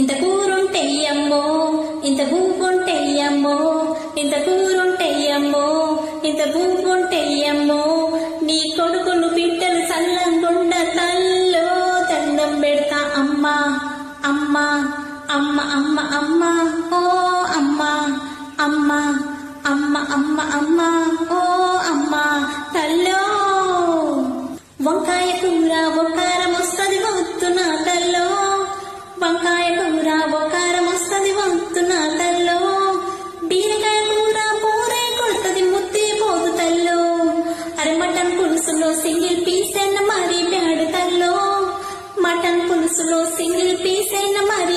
ఇంత కూరుంటెయ్యమ్మో ఇంత బువ్వుంటెయ్యమ్మో ఇంత కూరుంటెయ్యమ్మో ఇంత బువ్వుంటెయ్యమ్మో నీ కొడుకులు బిడ్డలు సల్లంగుండ తల్లో దండం పెడతా అమ్మా అమ్మా అమ్మ అమ్మ అమ్మ ఓ అమ్మ అమ్మ అమ్మ అమ్మ అమ్మ ఓ అమ్మ తల్లో వంకాయ కూర ఒకారం వస్తది వస్తున్నా తల్లో వంకాయ కూర ఒకారం వస్తది వస్తున్నా తల్లో బీరకాయ కూర పూరే కొడుతుంది ముద్దే పోదు తల్లో అరే మటన్ పులుసులో సింగిల్ పీస్ అయిన మరి బ్యాడు తల్లో మటన్ పులుసులో సింగిల్ పీస్ అయిన మరి